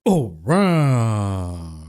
All right.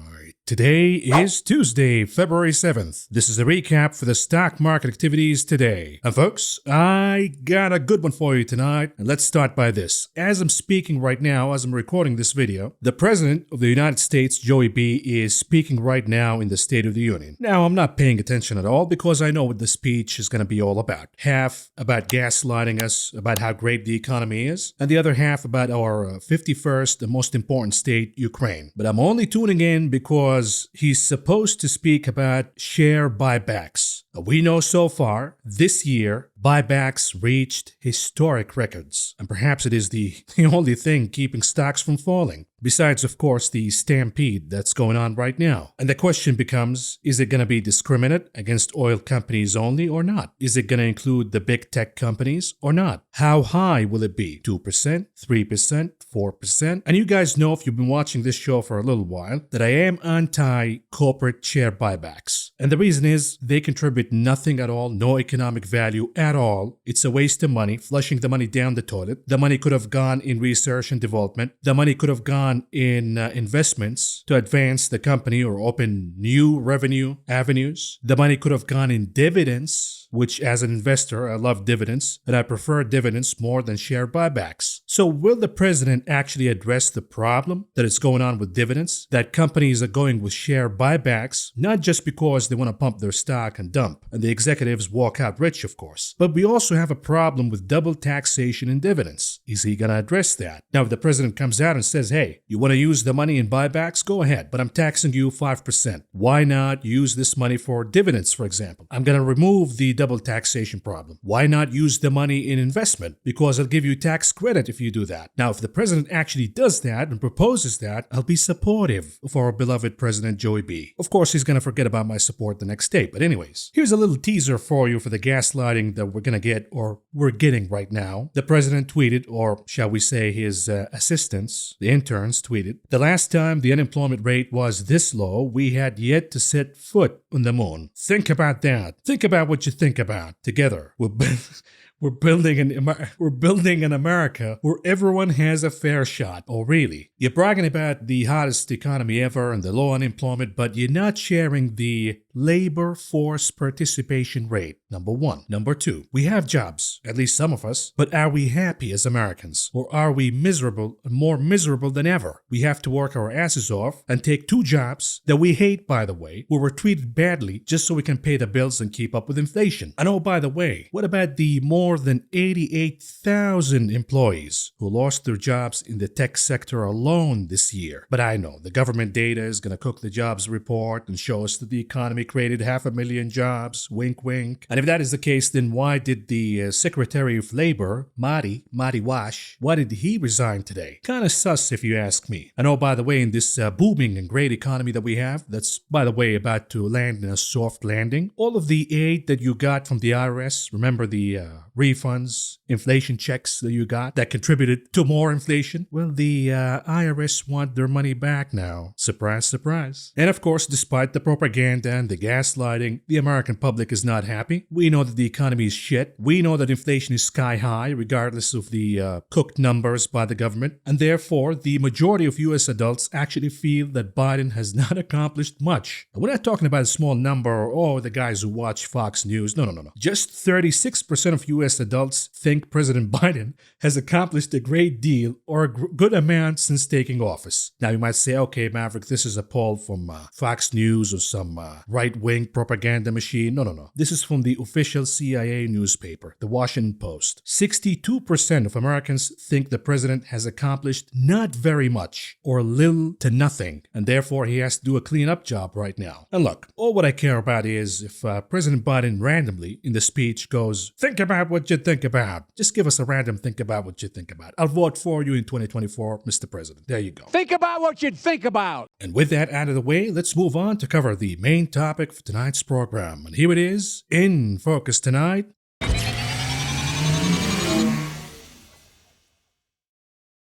Today is Tuesday, February 7th. This is a recap for the stock market activities today. And folks, I got a good one for you tonight. And let's start by this. As I'm speaking right now, as I'm recording this video, the President of the United States, Joey B, is speaking right now in the State of the Union. Now, I'm not paying attention at all because I know what the speech is going to be all about. Half about gaslighting us, about how great the economy is, and the other half about our 51st and most important state, Ukraine. But I'm only tuning in because he's supposed to speak about share buybacks. We know so far, this year, buybacks reached historic records. And perhaps it is the only thing keeping stocks from falling. Besides, of course, the stampede that's going on right now. And the question becomes, is it going to be discriminate against oil companies only or not? Is it going to include the big tech companies or not? How high will it be? 2%, 3%, 4%? And you guys know, if you've been watching this show for a little while, that I am anti-corporate share buybacks. And the reason is they contribute nothing at all, no economic value at all. It's a waste of money, flushing the money down the toilet. The money could have gone in research and development. The money could have gone in investments to advance the company or open new revenue avenues. The money could have gone in dividends, which as an investor, I love dividends, and I prefer dividends more than share buybacks. So will the president actually address the problem that is going on with dividends? That companies are going with share buybacks, not just because they want to pump their stock and dump, and the executives walk out rich, of course. But we also have a problem with double taxation in dividends. Is he going to address that? Now, if the president comes out and says, hey, you want to use the money in buybacks? Go ahead, but I'm taxing you 5%. Why not use this money for dividends, for example? I'm going to remove the double taxation problem. Why not use the money in investment? Because I'll give you tax credit if you do that. Now, if the president actually does that and proposes that, I'll be supportive of our beloved President Joey B. Of course, he's going to forget about my support the next day. But anyways, here's a little teaser for you for the gaslighting that we're going to get, or we're getting right now. The president tweeted, or shall we say his assistants, the interns, tweeted, "The last time the unemployment rate was this low, we had yet to set foot on the moon." Think about that. Think about what you think about. Together, we're building an America where everyone has a fair shot. Oh, really? You're bragging about the hottest economy ever and the low unemployment, but you're not sharing the labor force participation rate. Number one. Number two, we have jobs, at least some of us, but are we happy as Americans? Or are we miserable, more miserable than ever? We have to work our asses off and take two jobs that we hate, by the way, where we're treated badly just so we can pay the bills and keep up with inflation. And oh, by the way, what about the more than 88,000 employees who lost their jobs in the tech sector alone this year? But I know the government data is going to cook the jobs report and show us that the economy created 500,000 jobs, wink wink. And if that is the case, then why did the Secretary of Labor, Madi Wash, why did he resign today? Kind of sus if you ask me. And oh, by the way, in this booming and great economy that we have, that's by the way about to land in a soft landing, all of the aid that you got from the IRS, remember the refunds, inflation checks that you got that contributed to more inflation? Well, the IRS want their money back now. Surprise, surprise. And of course, despite the propaganda and the gaslighting, the American public is not happy. We know that the economy is shit. We know that inflation is sky high, regardless of the cooked numbers by the government. And therefore, the majority of U.S. adults actually feel that Biden has not accomplished much. We're not talking about a small number or the guys who watch Fox News. No. Just 36% of U.S. adults think President Biden has accomplished a great deal or a good amount since taking office. Now, you might say, okay, Maverick, this is a poll from Fox News or some right-wing propaganda machine. No. This is from the official CIA newspaper, the Washington Post. 62% of Americans think the president has accomplished not very much or little to nothing, and therefore he has to do a clean-up job right now. And look, all what I care about is if President Biden randomly in the speech goes, think about what you think about. Just give us a random think about what you think about. I'll vote for you in 2024, Mr. President. There you go. Think about what you'd think about. And with that out of the way, let's move on to cover the main topic for tonight's program. And here it is, in focus tonight.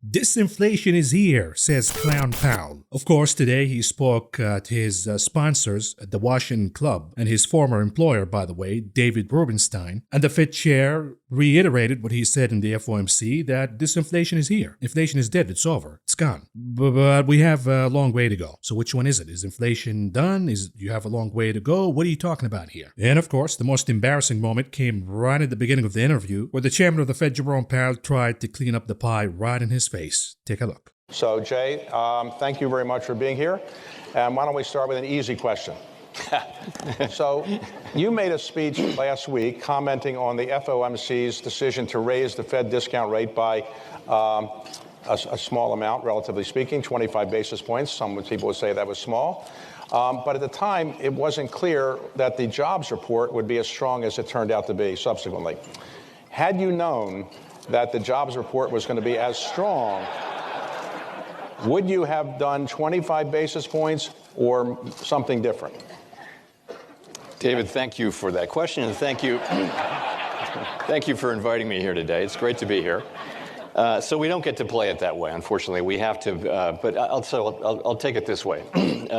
Disinflation is here, says Clown Powell. Of course, today he spoke to his sponsors at the Washington Club and his former employer, by the way, David Rubenstein, and the Fed chair reiterated what he said in the FOMC that disinflation is here. Inflation is dead. It's over. It's gone. But we have a long way to go. So which one is it? Is inflation done? You have a long way to go? What are you talking about here? And of course, the most embarrassing moment came right at the beginning of the interview where the chairman of the Fed, Jerome Powell, tried to clean up the pie right in his face. Take a look. So, Jay, thank you very much for being here. And why don't we start with an easy question? So, you made a speech last week commenting on the FOMC's decision to raise the Fed discount rate by a small amount, relatively speaking, 25 basis points. Some people would say that was small. But at the time, it wasn't clear that the jobs report would be as strong as it turned out to be subsequently. Had you known that the jobs report was going to be as strong, would you have done 25 basis points or something different? David, thank you for that question, and thank you for inviting me here today. It's great to be here. So we don't get to play it that way, unfortunately. We have to, but I'll take it this way.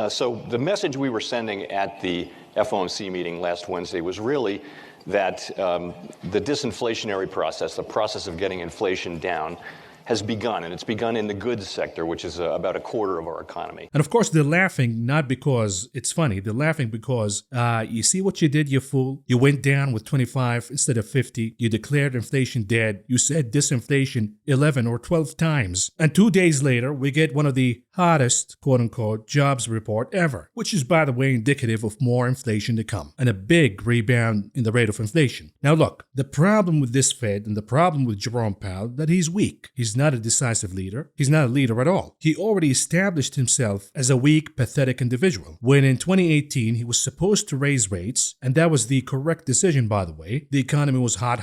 So the message we were sending at the FOMC meeting last Wednesday was really that the disinflationary process, the process of getting inflation down, has begun, and it's begun in the goods sector, which is about a quarter of our economy. And of course, they're laughing not because it's funny. They're laughing because you see what you did, you fool. You went down with 25 instead of 50. You declared inflation dead. You said disinflation 11 or 12 times. And 2 days later, we get one of the hottest, quote-unquote, jobs report ever, which is, by the way, indicative of more inflation to come and a big rebound in the rate of inflation. Now, look, the problem with this Fed and the problem with Jerome Powell, that he's weak. He's not a decisive leader. He's not a leader at all. He already established himself as a weak, pathetic individual. When in 2018, he was supposed to raise rates, and that was the correct decision, by the way. The economy was hot,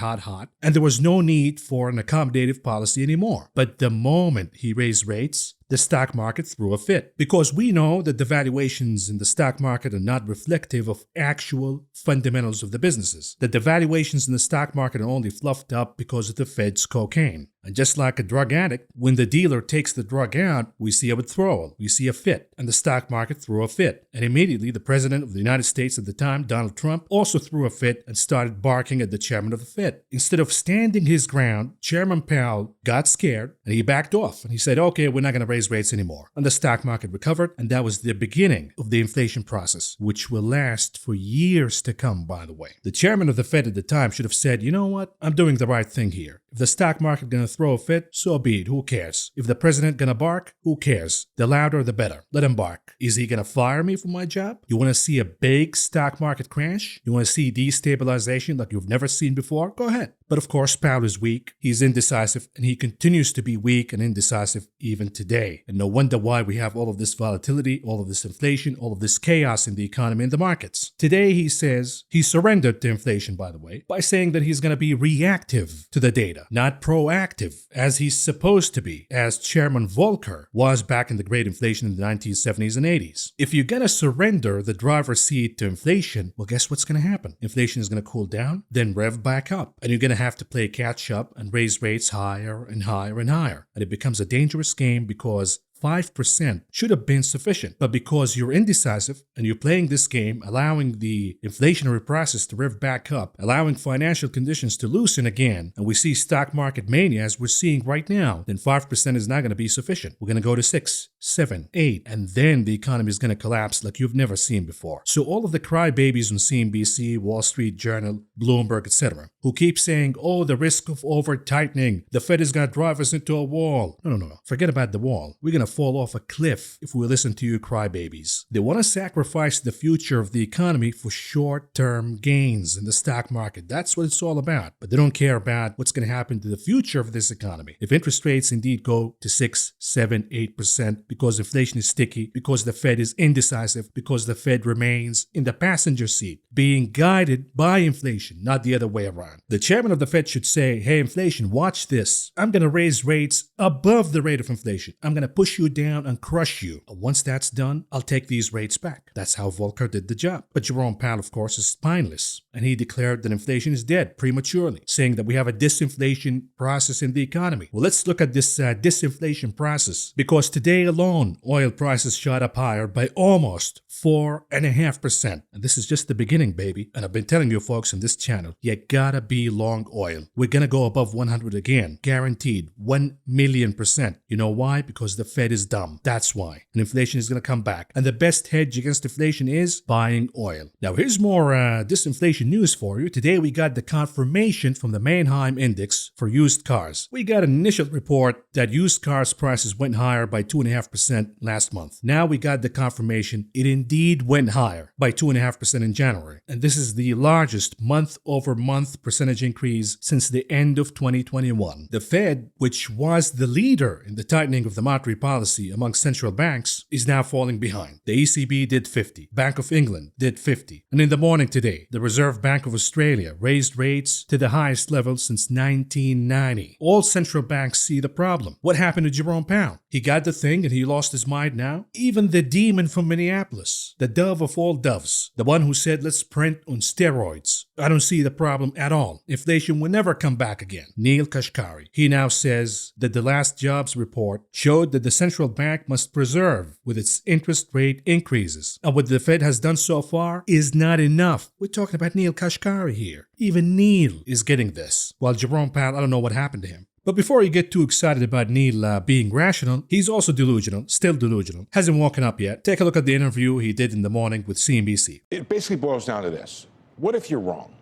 and there was no need for an accommodative policy anymore. But the moment he raised rates, the stock market threw a fit, because we know that the valuations in the stock market are not reflective of actual fundamentals of the businesses, that the valuations in the stock market are only fluffed up because of the Fed's cocaine. And just like a drug addict, when the dealer takes the drug out, we see a withdrawal, we see a fit, and the stock market threw a fit. And immediately the president of the United States at the time, Donald Trump, also threw a fit and started barking at the chairman of the Fed. Instead of standing his ground, Chairman Powell got scared and he backed off and he said, okay, we're not going to raise rates anymore. And the stock market recovered, and that was the beginning of the inflation process, which will last for years to come, by the way. The chairman of the Fed at the time should have said, you know what, I'm doing the right thing here. If the stock market gonna throw a fit, so be it, who cares? If the president gonna bark, who cares? The louder the better. Let him bark. Is he gonna fire me for my job? You wanna see a big stock market crash? You wanna see destabilization like you've never seen before? Go ahead. But of course, Powell is weak, he's indecisive, and he continues to be weak and indecisive even today. And no wonder why we have all of this volatility, all of this inflation, all of this chaos in the economy and the markets. Today, he says he surrendered to inflation, by the way, by saying that he's going to be reactive to the data, not proactive, as he's supposed to be, as Chairman Volcker was back in the great inflation in the 1970s and 80s. If you're going to surrender the driver's seat to inflation, well, guess what's going to happen? Inflation is going to cool down, then rev back up, and you're going to have to play catch up and raise rates higher and higher and higher. And it becomes a dangerous game because 5% should have been sufficient. But because you're indecisive and you're playing this game, allowing the inflationary process to rev back up, allowing financial conditions to loosen again, and we see stock market mania as we're seeing right now, then 5% is not going to be sufficient. We're going to go to 6, 7, 8, and then the economy is going to collapse like you've never seen before. So all of the crybabies on CNBC, Wall Street Journal, Bloomberg, etc., who keep saying, oh, the risk of over-tightening, the Fed is going to drive us into a wall. No. Forget about the wall. We're going to fall off a cliff if we listen to you crybabies. They want to sacrifice the future of the economy for short-term gains in the stock market. That's what it's all about. But they don't care about what's going to happen to the future of this economy. If interest rates indeed go to 6, 7, 8% because inflation is sticky, because the Fed is indecisive, because the Fed remains in the passenger seat, being guided by inflation, not the other way around. The chairman of the Fed should say, hey, inflation, watch this. I'm going to raise rates above the rate of inflation. I'm going to push push you down and crush you. And once that's done, I'll take these rates back. That's how Volcker did the job. But Jerome Powell, of course, is spineless, and he declared that inflation is dead prematurely, saying that we have a disinflation process in the economy. Well, let's look at this disinflation process, because today alone, oil prices shot up higher by almost 4.5%. And this is just the beginning, baby. And I've been telling you folks on this channel, you gotta be long oil. We're gonna go above 100 again, guaranteed, 1,000,000%. You know why? Because the Fed is dumb. That's why. And inflation is gonna come back. And the best hedge against inflation is buying oil. Now here's more disinflation news for you. Today we got the confirmation from the Manheim Index for used cars. We got an initial report that used cars prices went higher by 2.5% last month. Now we got the confirmation it indeed went higher by 2.5% in January. And this is the largest month-over-month percentage increase since the end of 2021. The Fed, which was the leader in the tightening of the monetary policy among central banks, is now falling behind. The ECB did 50. Bank of England did 50. And in the morning today, the Reserve Bank of Australia raised rates to the highest level since 1990. All central banks see the problem. What happened to Jerome Powell? He got the thing and he lost his mind now? Even the demon from Minneapolis, the dove of all doves, the one who said let's print on steroids, I don't see the problem at all. Inflation will never come back again. Neil Kashkari. He now says that the last jobs report showed that the central bank must preserve with its interest rate increases. And what the Fed has done so far is not enough. We're talking about Neil Kashkari here. Even Neil is getting this. While Jerome Powell, I don't know what happened to him. But before you get too excited about Neil being rational, he's also delusional, still delusional, hasn't woken up yet. Take a look at the interview he did in the morning with CNBC. It basically boils down to this. What if you're wrong?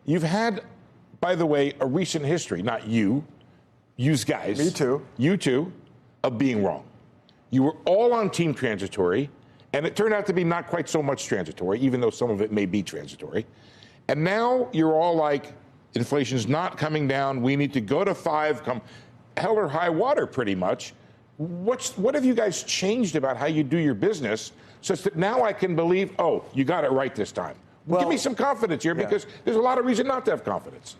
You've had, by the way, a recent history, not you guys. Me too. You too, of being wrong. You were all on team transitory, and it turned out to be not quite so much transitory, even though some of it may be transitory. And now you're all like, inflation's not coming down. We need to go to 5, come hell or high water, pretty much. What have you guys changed about how you do your business such that now I can believe, oh, you got it right this time? Well, give me some confidence here, because there's a lot of reason not to have confidence.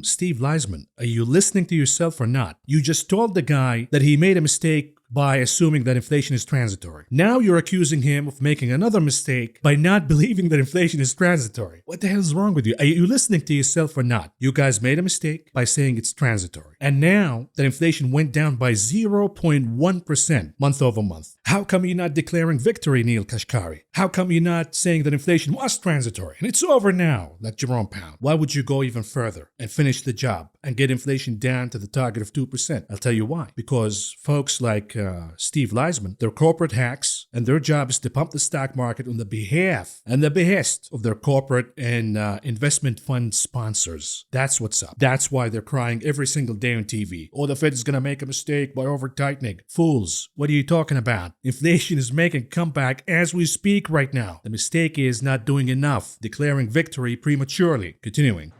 Steve Leisman, are you listening to yourself or not? You just told the guy that he made a mistake by assuming that inflation is transitory. Now you're accusing him of making another mistake by not believing that inflation is transitory. What the hell is wrong with you? Are you listening to yourself or not? You guys made a mistake by saying it's transitory. And now that inflation went down by 0.1% month over month, how come you're not declaring victory, Neil Kashkari? How come you're not saying that inflation was transitory and it's over now, like Jerome Powell? Why would you go even further and finish the job and get inflation down to the target of 2%? I'll tell you why. Because folks like Steve Leisman, they're corporate hacks, and their job is to pump the stock market on the behalf and the behest of their corporate and investment fund sponsors. That's what's up. That's why they're crying every single day on TV. Oh, the Fed is going to make a mistake by over-tightening. Fools, what are you talking about? Inflation is making a comeback as we speak right now. The mistake is not doing enough, declaring victory prematurely. Continuing.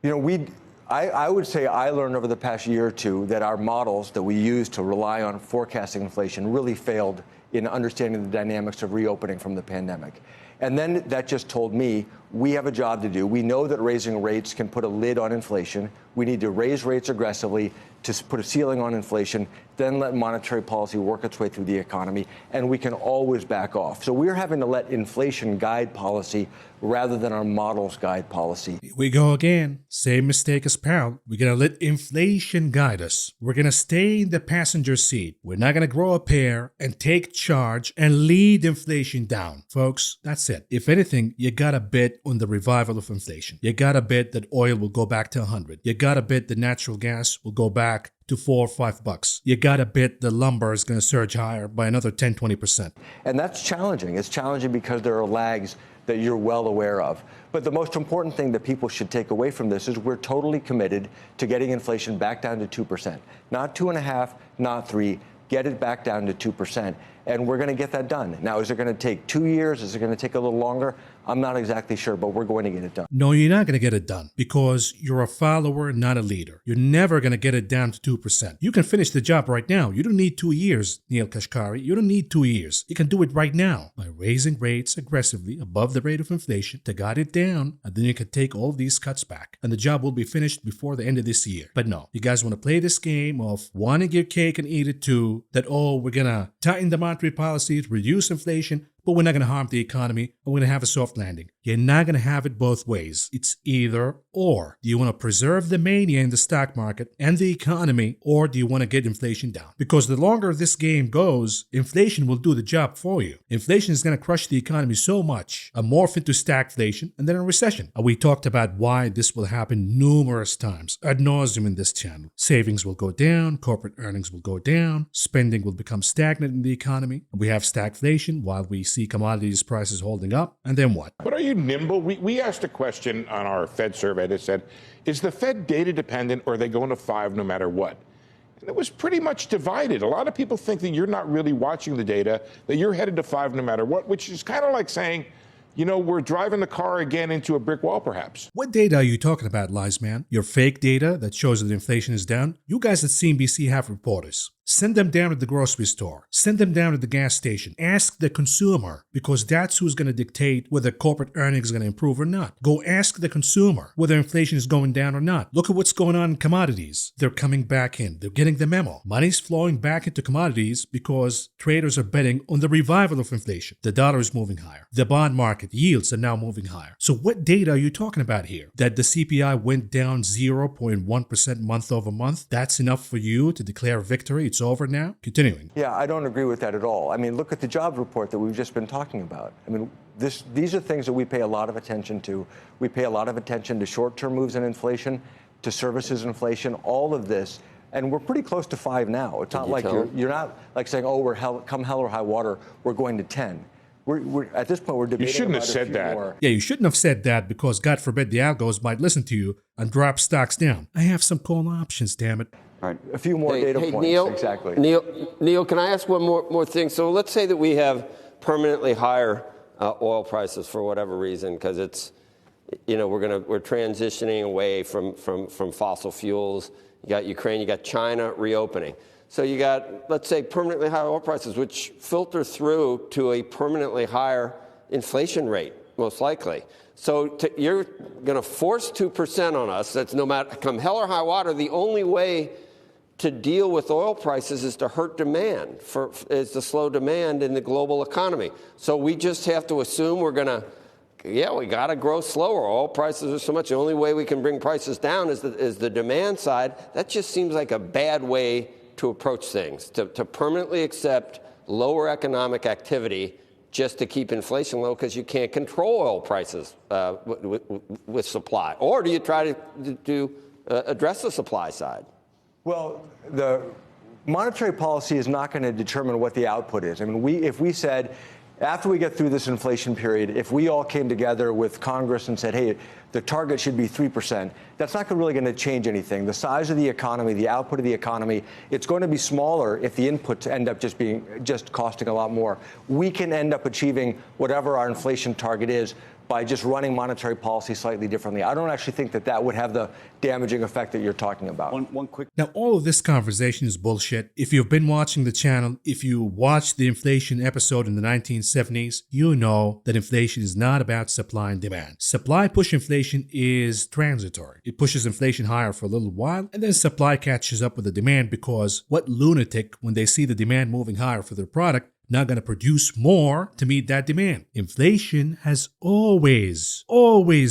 You know, I would say I learned over the past year or two that our models that we use to rely on forecasting inflation really failed in understanding the dynamics of reopening from the pandemic. And then that just told me we have a job to do. We know that raising rates can put a lid on inflation. We need to raise rates aggressively to put a ceiling on inflation, then let monetary policy work its way through the economy, and we can always back off. So we're having to let inflation guide policy rather than our models guide policy. Here we go again. Same mistake as Powell. We're going to let inflation guide us. We're going to stay in the passenger seat. We're not going to grow a pair and take charge and lead inflation down. Folks, that's it. If anything, you got to bet on the revival of inflation. You got to bet that oil will go back to 100. You got to bet that natural gas will go back to $4 or $5. You gotta bet the lumber is gonna surge higher by another 10-20%. And that's challenging. It's challenging because there are lags that you're well aware of. But the most important thing that people should take away from this is we're totally committed to getting inflation back down to 2%. Not 2.5, not 3. Get it back down to 2%. And we're going to get that done. Now, is it going to take 2 years? Is it going to take a little longer? I'm not exactly sure, but we're going to get it done. No, you're not going to get it done because you're a follower, not a leader. You're never going to get it down to 2%. You can finish the job right now. You don't need 2 years, Neil Kashkari. You don't need 2 years. You can do it right now by raising rates aggressively above the rate of inflation to guide it down, and then you can take all these cuts back, and the job will be finished before the end of this year. But no, you guys want to play this game of wanting your cake and eat it too, that, oh, we're going to tighten the monetary policies, reduce inflation, but we're not going to harm the economy, and we're going to have a soft landing. You're not going to have it both ways. It's either or. Do you want to preserve the mania in the stock market and the economy, or do you want to get inflation down? Because the longer this game goes, inflation will do the job for you. Inflation is going to crush the economy so much, and morph into stagflation, and then a recession. And we talked about why this will happen numerous times, ad nauseum in this channel. Savings will go down, corporate earnings will go down, spending will become stagnant in the economy, and we have stagflation while we see commodities prices holding up, and then what? But are you nimble? We asked a question on our Fed survey that said, is the Fed data dependent or are they going to 5 no matter what? And it was pretty much divided. A lot of people think that you're not really watching the data, that you're headed to 5 no matter what, which is kind of like saying, you know, we're driving the car again into a brick wall, perhaps. What data are you talking about, Lies Man? Your fake data that shows that inflation is down? You guys at CNBC have reporters. Send them down to the grocery store. Send them down to the gas station. Ask the consumer, because that's who's going to dictate whether corporate earnings is going to improve or not. Go ask the consumer whether inflation is going down or not. Look at what's going on in commodities. They're coming back in. They're getting the memo. Money's flowing back into commodities because traders are betting on the revival of inflation. The dollar is moving higher. The bond market yields are now moving higher. So what data are you talking about here? That the CPI went down 0.1% month over month? That's enough for you to declare victory? It's over now? Continuing. Yeah, I don't agree with that at all. I mean, look at the job report that we've just been talking about. I mean, these are things that we pay a lot of attention to. We pay a lot of attention to short-term moves in inflation, to services inflation, all of this. And we're pretty close to 5 now. It's not like you're not like saying, oh, come hell or high water, we're going to 10. We're at this point, we're debating. You shouldn't about have said that. more. Yeah, you shouldn't have said that because God forbid the algos might listen to you and drop stocks down. I have some call options, damn it. All right, a few more data points. Neil, exactly. Neil, can I ask one more thing? So let's say that we have permanently higher oil prices for whatever reason, because it's, you know, we're transitioning away from fossil fuels. You got Ukraine, you got China reopening. So you got, let's say, permanently higher oil prices, which filter through to a permanently higher inflation rate, most likely. So you're going to force 2% on us. That's no matter, come hell or high water, the only way to deal with oil prices is to hurt demand, is to slow demand in the global economy. So we just have to assume we're going to, we got to grow slower. Oil prices are so much. The only way we can bring prices down is the demand side. That just seems like a bad way to approach things, to permanently accept lower economic activity just to keep inflation low because you can't control oil prices with supply. Or do you try to address the supply side? Well, the monetary policy is not going to determine what the output is. I mean, if we said, after we get through this inflation period, if we all came together with Congress and said, hey, the target should be 3%, that's not really going to change anything. The size of the economy, the output of the economy, it's going to be smaller if the inputs end up just costing a lot more. We can end up achieving whatever our inflation target is by just running monetary policy slightly differently. I don't actually think that would have the damaging effect that you're talking about. One quick. Now, all of this conversation is bullshit. If you've been watching the channel, if you watched the inflation episode in the 1970s, you know that inflation is not about supply and demand. Supply push inflation is transitory. It pushes inflation higher for a little while, and then supply catches up with the demand because what lunatic, when they see the demand moving higher for their product, not going to produce more to meet that demand. Inflation has always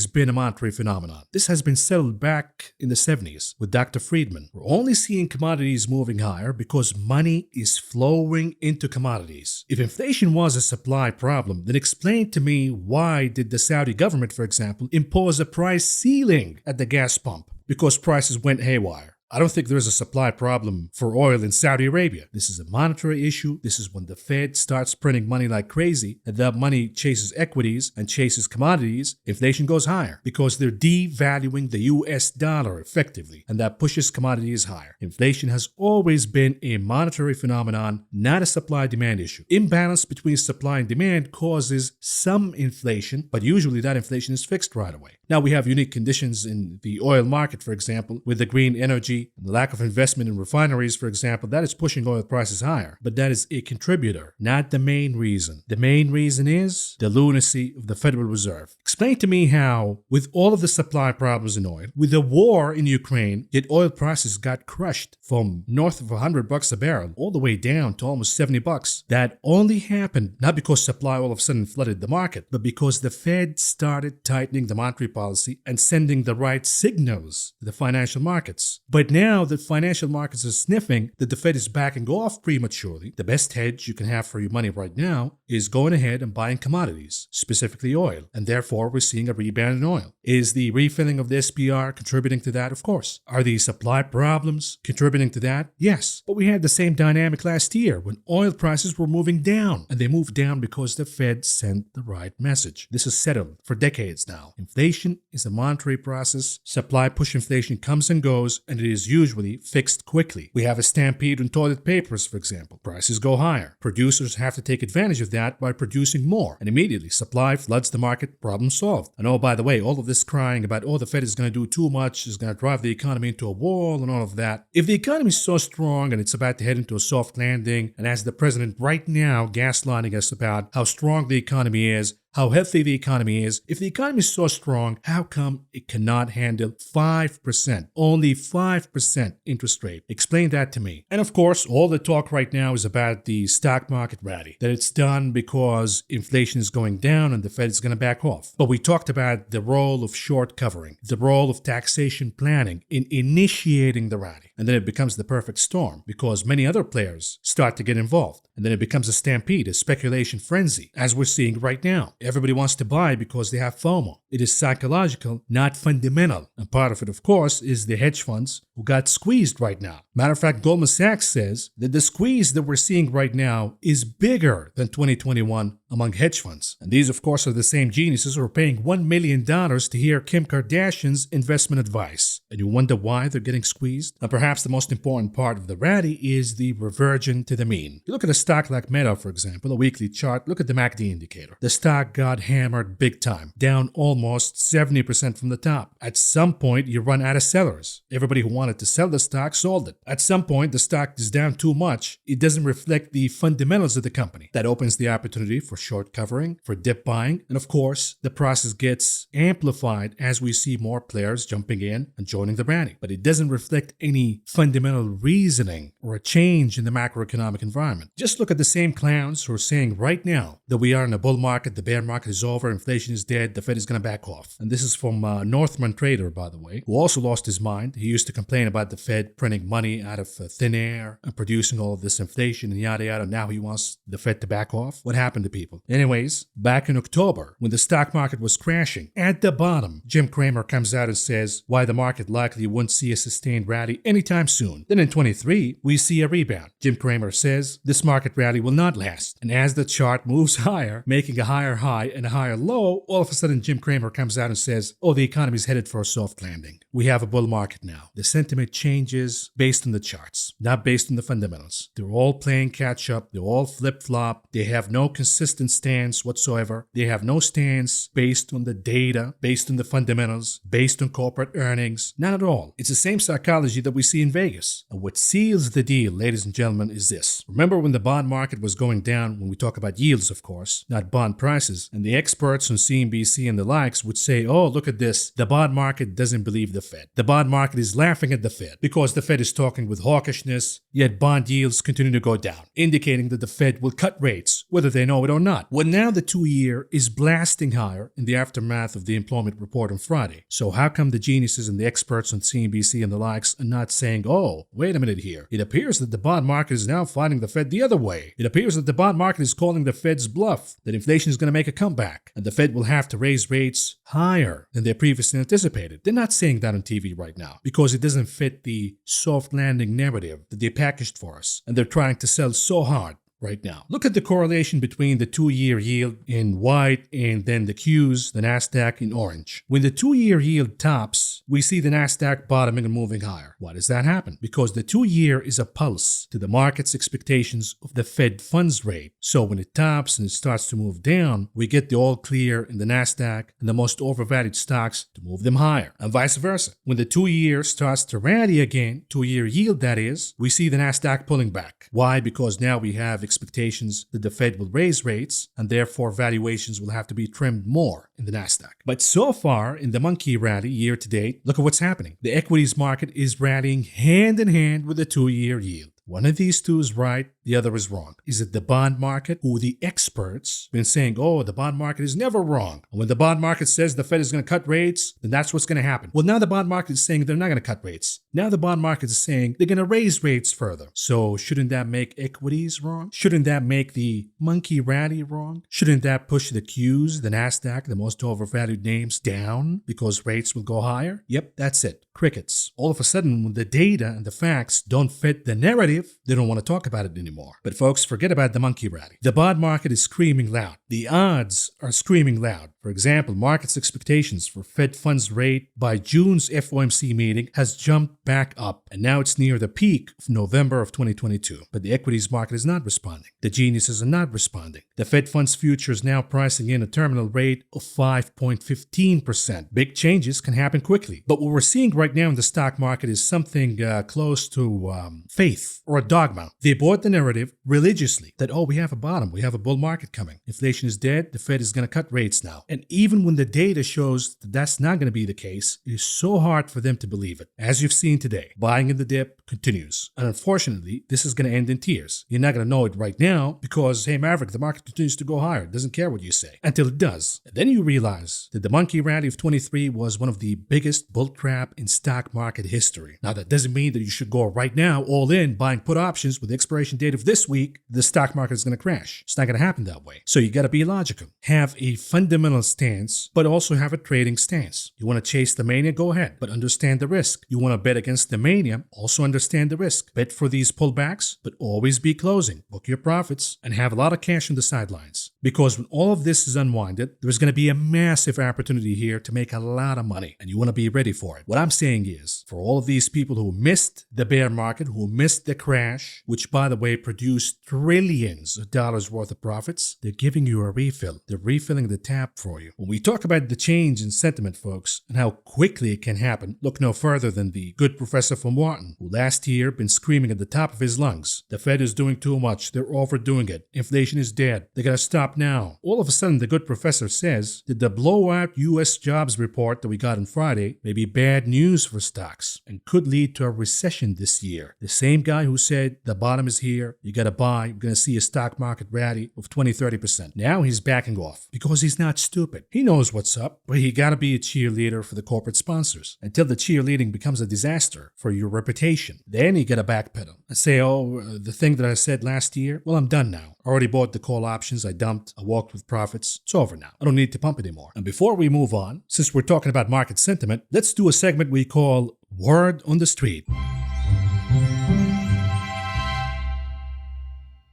been a monetary phenomenon. This has been settled back in the 70s with Dr. Friedman. We're only seeing commodities moving higher because money is flowing into commodities. If inflation was a supply problem, then explain to me why did the Saudi government, for example, impose a price ceiling at the gas pump? Because prices went haywire. I don't think there's a supply problem for oil in Saudi Arabia. This is a monetary issue. This is when the Fed starts printing money like crazy, and that money chases equities and chases commodities. Inflation goes higher because they're devaluing the US dollar effectively, and that pushes commodities higher. Inflation has always been a monetary phenomenon, not a supply-demand issue. Imbalance between supply and demand causes some inflation, but usually that inflation is fixed right away. Now we have unique conditions in the oil market, for example, with the green energy, and the lack of investment in refineries, for example, that is pushing oil prices higher. But that is a contributor, not the main reason. The main reason is the lunacy of the Federal Reserve. Explain to me how, with all of the supply problems in oil, with the war in Ukraine, yet oil prices got crushed from north of $100 a barrel all the way down to almost $70. That only happened not because supply all of a sudden flooded the market, but because the Fed started tightening the monetary policy and sending the right signals to the financial markets. But now that financial markets are sniffing that the Fed is backing off prematurely, the best hedge you can have for your money right now is going ahead and buying commodities, specifically oil, and therefore we're seeing a rebound in oil. Is the refilling of the SPR contributing to that? Of course. Are the supply problems contributing to that? Yes. But we had the same dynamic last year when oil prices were moving down, and they moved down because the Fed sent the right message. This is settled for decades now. Inflation is a monetary process. Supply push inflation comes and goes, and it is usually fixed quickly. We have a stampede in toilet papers, for example. Prices go higher. Producers have to take advantage of that by producing more, and immediately supply floods the market, problem solved. And oh, by the way, all of this crying about, oh, the Fed is going to do too much, is going to drive the economy into a wall and all of that. If the economy is so strong and it's about to head into a soft landing, and as the president right now gaslighting us about how strong the economy is, how healthy the economy is. If the economy is so strong, how come it cannot handle 5%, only 5% interest rate? Explain that to me. And of course, all the talk right now is about the stock market rally, that it's done because inflation is going down and the Fed is going to back off. But we talked about the role of short covering, the role of taxation planning in initiating the rally. And then it becomes the perfect storm because many other players start to get involved. And then it becomes a stampede, a speculation frenzy, as we're seeing right now. Everybody wants to buy because they have FOMO. It is psychological, not fundamental. And part of it, of course, is the hedge funds who got squeezed right now. Matter of fact, Goldman Sachs says that the squeeze that we're seeing right now is bigger than 2021 among hedge funds. And these, of course, are the same geniuses who are paying $1 million to hear Kim Kardashian's investment advice. And you wonder why they're getting squeezed? And perhaps the most important part of the rally is the reversion to the mean. You look at a stock like Meta, for example, a weekly chart, look at the MACD indicator. The stock got hammered big time, down almost 70% from the top. At some point, you run out of sellers. Everybody who wanted to sell the stock sold it. At some point, the stock is down too much. It doesn't reflect the fundamentals of the company. That opens the opportunity for short covering, for dip buying, and of course, the process gets amplified as we see more players jumping in and joining the rally. But it doesn't reflect any fundamental reasoning or a change in the macroeconomic environment. Just look at the same clowns who are saying right now that we are in a bull market, the bear market is over, inflation is dead, the Fed is going to back off. And this is from Northman Trader, by the way, who also lost his mind. He used to complain about the Fed printing money out of thin air and producing all of this inflation and yada yada. Now he wants the Fed to back off. What happened to people? Anyways, back in October, when the stock market was crashing, at the bottom, Jim Cramer comes out and says why the market likely wouldn't see a sustained rally anytime soon. Then in 23, we see a rebound. Jim Cramer says this market rally will not last. And as the chart moves higher, making a higher high and a higher low, all of a sudden Jim Cramer comes out and says, oh, the economy is headed for a soft landing. We have a bull market now. The sentiment changes based on the charts, not based on the fundamentals. They're all playing catch up. They're all flip-flop. They have no consistent stance whatsoever. They have no stance based on the data, based on the fundamentals, based on corporate earnings. Not at all. It's the same psychology that we see in Vegas. And what seals the deal, ladies and gentlemen, is this. Remember when the bond market was going down, when we talk about yields, of course, not bond prices, and the experts on CNBC and the likes would say, oh, look at this. The bond market doesn't believe the Fed. The bond market is laughing at the Fed because the Fed is talking talking with hawkishness, yet bond yields continue to go down, indicating that the Fed will cut rates, whether they know it or not. Well, now the 2-year is blasting higher in the aftermath of the employment report on Friday. So how come the geniuses and the experts on CNBC and the likes are not saying, oh, wait a minute here. It appears that the bond market is now fighting the Fed the other way. It appears that the bond market is calling the Fed's bluff, that inflation is going to make a comeback, and the Fed will have to raise rates higher than they previously anticipated. They're not saying that on TV right now because it doesn't fit the soft landing narrative that they packaged for us, and they're trying to sell so hard right now. Look at the correlation between the 2-year yield in white and then the Qs, the Nasdaq in orange. When the 2-year yield tops, we see the Nasdaq bottoming and moving higher. Why does that happen? Because the 2-year is a pulse to the market's expectations of the Fed funds rate. So when it tops and it starts to move down, we get the all clear in the Nasdaq and the most overvalued stocks to move them higher, and vice versa. When the 2-year starts to rally again, 2-year yield that is, we see the Nasdaq pulling back. Why? Because now we have expectations that the Fed will raise rates and therefore valuations will have to be trimmed more in the Nasdaq. But so far in the monkey rally year to date, look at what's happening. The equities market is rallying hand in hand with the 2-year yield. One of these two is right, the other is wrong. Is it the bond market, who the experts been saying, oh, the bond market is never wrong. And when the bond market says the Fed is going to cut rates, then that's what's going to happen. Well, now the bond market is saying they're not going to cut rates. Now the bond market is saying they're going to raise rates further. So shouldn't that make equities wrong? Shouldn't that make the monkey rally wrong? Shouldn't that push the Qs, the Nasdaq, the most overvalued names down because rates will go higher? Yep, that's it. Crickets. All of a sudden, when the data and the facts don't fit the narrative, they don't want to talk about it anymore. But folks, forget about the monkey rally. The bond market is screaming loud. The odds are screaming loud. For example, market's expectations for Fed funds rate by June's FOMC meeting has jumped back up, and now it's near the peak of November of 2022. But the equities market is not responding. The geniuses are not responding. The Fed funds future is now pricing in a terminal rate of 5.15%. Big changes can happen quickly. But what we're seeing right now in the stock market is something close to faith or a dogma. They bought the narrative religiously that, oh, we have a bottom, we have a bull market coming. Inflation is dead, the Fed is going to cut rates now. And even when the data shows that that's not going to be the case, it is so hard for them to believe it. As you've seen today, buying in the dip continues. And unfortunately, this is going to end in tears. You're not going to know it right now because, hey, Maverick, the market continues to go higher. It doesn't care what you say until it does. And then you realize that the monkey rally of 23 was one of the biggest bull trap in stock market history. Now, that doesn't mean that you should go right now all in buying put options with the expiration date of this week. The stock market is going to crash. It's not going to happen that way. So you got to be logical. Have a fundamental stance, but also have a trading stance. You want to chase the mania? Go ahead, but understand the risk. You want to bet against the mania? Also understand the risk. Bet for these pullbacks, but always be closing. Book your profits and have a lot of cash on the sidelines. Because when all of this is unwinded, there's going to be a massive opportunity here to make a lot of money, and you want to be ready for it. What I'm saying is, for all of these people who missed the bear market, who missed the crash, which by the way produced trillions of dollars worth of profits, they're giving you a refill. They're refilling the tap for you. When we talk about the change in sentiment, folks, and how quickly it can happen, look no further than the good professor from Wharton, who last year been screaming at the top of his lungs, the Fed is doing too much, they're overdoing it, inflation is dead, they gotta stop now. All of a sudden, the good professor says that the blowout U.S. jobs report that we got on Friday may be bad news for stocks and could lead to a recession this year. The same guy who said the bottom is here, you gotta buy, you're gonna see a stock market rally of 20-30%. Now he's backing off because he's not stupid. He knows what's up, but he gotta be a cheerleader for the corporate sponsors until the cheerleading becomes a disaster for your reputation. Then you gotta backpedal and say, oh, the thing that I said last year, well, I'm done now. I already bought the call options, I dumped, I walked with profits. It's over now. I don't need to pump anymore. And before we move on, since we're talking about market sentiment, let's do a segment we call Word on the Street.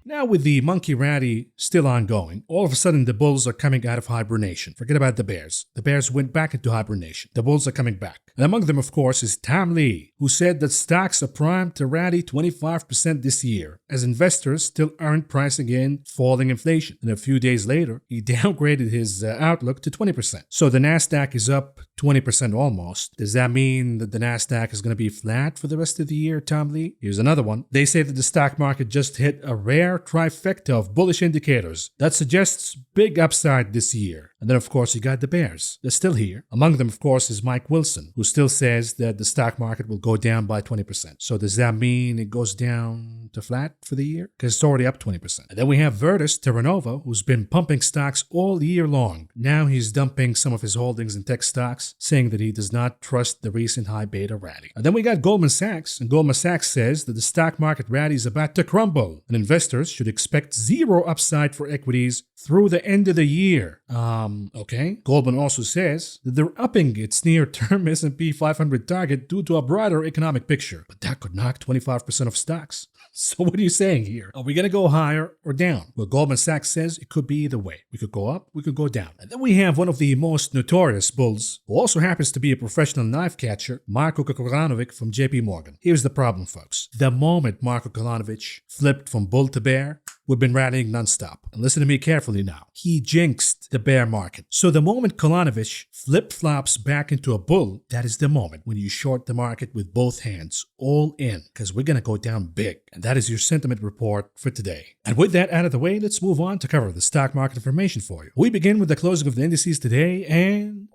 Now with the monkey rally still ongoing, all of a sudden the bulls are coming out of hibernation. Forget about the bears. The bears went back into hibernation. The bulls are coming back. And among them, of course, is Tom Lee, who said that stocks are primed to rally 25% this year, as investors still aren't pricing in falling inflation. And a few days later, he downgraded his outlook to 20%. So the Nasdaq is up 20% almost. Does that mean that the Nasdaq is going to be flat for the rest of the year, Tom Lee? Here's another one. They say that the stock market just hit a rare trifecta of bullish indicators that suggests big upside this year. And then, of course, you got the bears. They're still here. Among them, of course, is Mike Wilson, who still says that the stock market will go down by 20%. So does that mean it goes down to flat for the year? Because it's already up 20%. And then we have Virtus Terranova, who's been pumping stocks all year long. Now he's dumping some of his holdings in tech stocks, saying that he does not trust the recent high beta rally. And then we got Goldman Sachs, and Goldman Sachs says that the stock market rally is about to crumble, and investors should expect zero upside for equities through the end of the year. Okay. Goldman also says that they're upping its near-term S&P 500 target due to a broader economic picture, but that could knock 25% of stocks. So what are you saying here? Are we going to go higher or down? Well, Goldman Sachs says it could be either way. We could go up, we could go down. And then we have one of the most notorious bulls, who also happens to be a professional knife catcher, Marko Kolanovic from JP Morgan. Here's the problem, folks. The moment Marko Kolanovic flipped from bull to bear, we've been rallying nonstop. And listen to me carefully now. He jinxed the bear market. So the moment Kolanovic flip-flops back into a bull, that is the moment when you short the market with both hands, all in, because we're going to go down big. And that is your sentiment report for today. And with that out of the way, let's move on to cover the stock market information for you. We begin with the closing of the indices today, and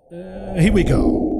here we go.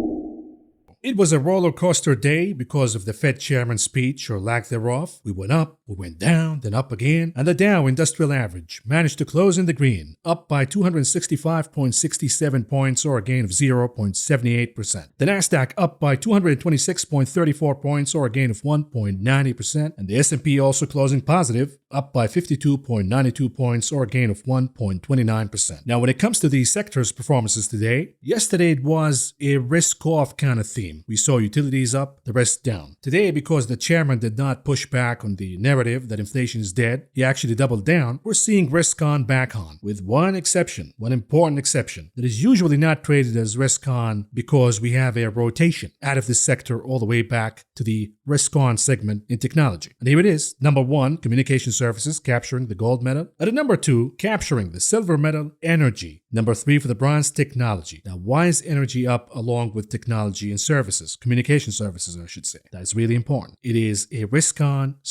It was a roller coaster day because of the Fed chairman's speech or lack thereof. We went up, we went down, then up again, and the Dow Industrial Average managed to close in the green, up by 265.67 points or a gain of 0.78%. The Nasdaq up by 226.34 points or a gain of 1.90%, and the S&P also closing positive, up by 52.92 points or a gain of 1.29%. Now, when it comes to the sector's performances today, yesterday it was a risk-off kind of theme. We saw utilities up, the rest down. Today, because the chairman did not push back on the narrative that inflation is dead, he actually doubled down, we're seeing risk on back on, with one exception, one important exception, that is usually not traded as risk on because we have a rotation out of this sector all the way back to the risk on segment in technology. And here it is. Number one, communication services capturing the gold medal. And at number two, capturing the silver medal, energy. Number three for the bronze, technology. Now, why is energy up along with technology and services? Communication services, I should say. That is really important. It is a risk-on /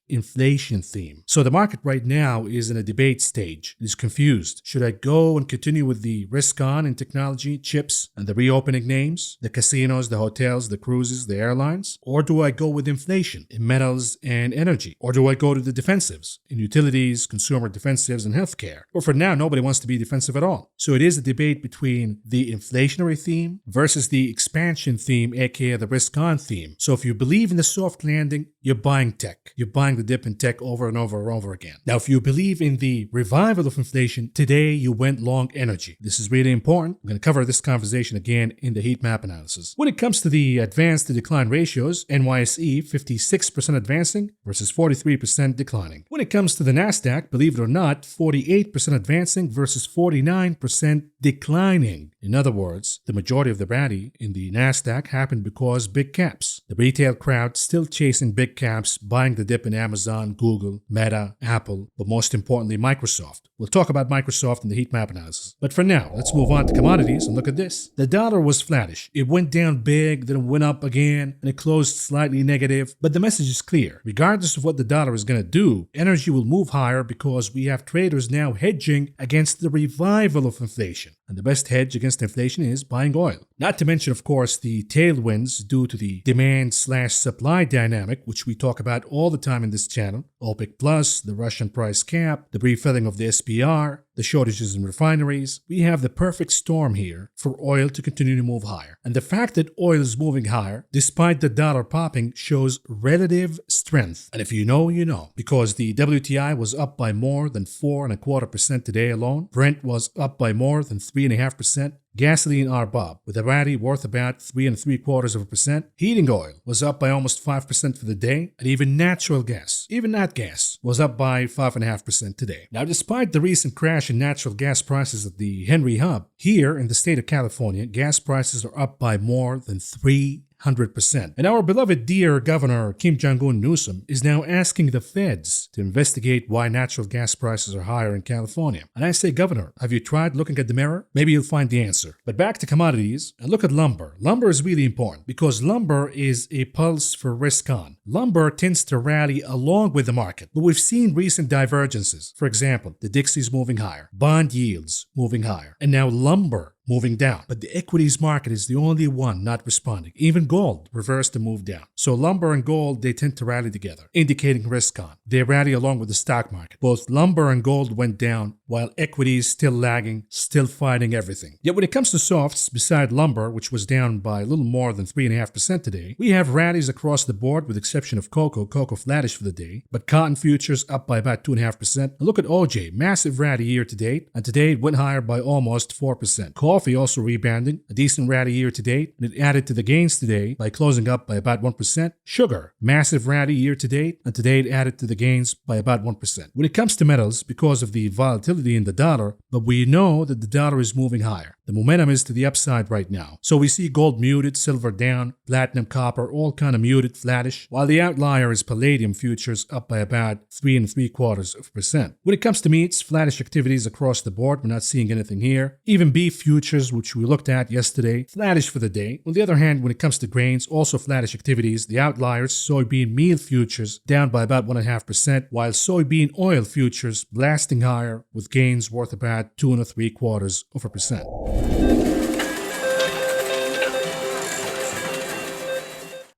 inflation theme. So the market right now is in a debate stage. It is confused. Should I go and continue with the risk-on in technology, chips, and the reopening names, the casinos, the hotels, the cruises, the airlines? Or do I go with inflation in metals and energy? Or do I go to the defensives in utilities, consumer defensives, and healthcare? Or for now, nobody wants to be defensive at all. So it is a debate between the inflationary theme versus the expansion theme, aka the risk-on theme. So if you believe in the soft landing, you're buying tech. You're buying the dip in tech over and over and over again. Now, if you believe in the revival of inflation, today you went long energy. This is really important. I'm going to cover this conversation again in the heat map analysis. When it comes to the advance to decline ratios, NYSE 56% advancing versus 43% declining. When it comes to the Nasdaq, believe it or not, 48% advancing versus 49% declining. In other words, the majority of the rally in the Nasdaq happened because big caps. The retail crowd still chasing big caps, buying the dip in Amazon, Google, Meta, Apple, but most importantly, Microsoft. We'll talk about Microsoft in the heat map analysis. But for now, let's move on to commodities and look at this. The dollar was flattish. It went down big, then it went up again, and it closed slightly negative. But the message is clear. Regardless of what the dollar is going to do, energy will move higher because we have traders now hedging against the revival of inflation. And the best hedge against inflation is buying oil. Not to mention, of course, the tailwinds due to the demand/supply dynamic, which we talk about all the time in this channel. OPEC Plus, the Russian price cap, the refilling of the SPR, the shortages in refineries. We have the perfect storm here for oil to continue to move higher. And the fact that oil is moving higher, despite the dollar popping, shows relative strength. And if you know, you know. Because the WTI was up by more than 4.25% today alone. Brent was up by more than 3.5%. Gasoline RBOB, with a rally worth about 3.75%. Heating oil was up by almost 5% for the day, and even natural gas, even nat gas, was up by 5.5% today. Now, despite the recent crash in natural gas prices at the Henry Hub, here in the state of California, gas prices are up by more than 300%. And our beloved dear Governor Kim Jong-un Newsom is now asking the feds to investigate why natural gas prices are higher in California. And I say, Governor, have you tried looking at the mirror? Maybe you'll find the answer. But back to commodities, and look at lumber. Lumber is really important because lumber is a pulse for risk on. Lumber tends to rally along with the market, but we've seen recent divergences. For example, the Dixie's moving higher, bond yields moving higher, and now lumber moving down. But the equities market is the only one not responding. Even gold reversed the move down. So lumber and gold, they tend to rally together, indicating risk on. They rally along with the stock market. Both lumber and gold went down, while equities still lagging, still fighting everything. Yet when it comes to softs, beside lumber, which was down by a little more than 3.5% today, we have rallies across the board with the exception of cocoa flattish for the day, but cotton futures up by about 2.5%. And look at OJ, massive rally year to date, and today it went higher by almost 4%. Coffee also rebounding, a decent rally year to date, and it added to the gains today by closing up by about 1%. Sugar, massive rally year to date, and today it added to the gains by about 1%. When it comes to metals, because of the volatility in the dollar, but we know that the dollar is moving higher. The momentum is to the upside right now. So we see gold muted, silver down, platinum, copper, all kind of muted, flattish, while the outlier is palladium futures up by about 3.75%. When it comes to meats, flattish activities across the board. We're not seeing anything here. Even beef futures, which we looked at yesterday, flattish for the day. On the other hand, when it comes to grains, also flattish activities. The outliers, soybean meal futures down by about 1.5%, while soybean oil futures blasting higher with gains worth about 2.75%.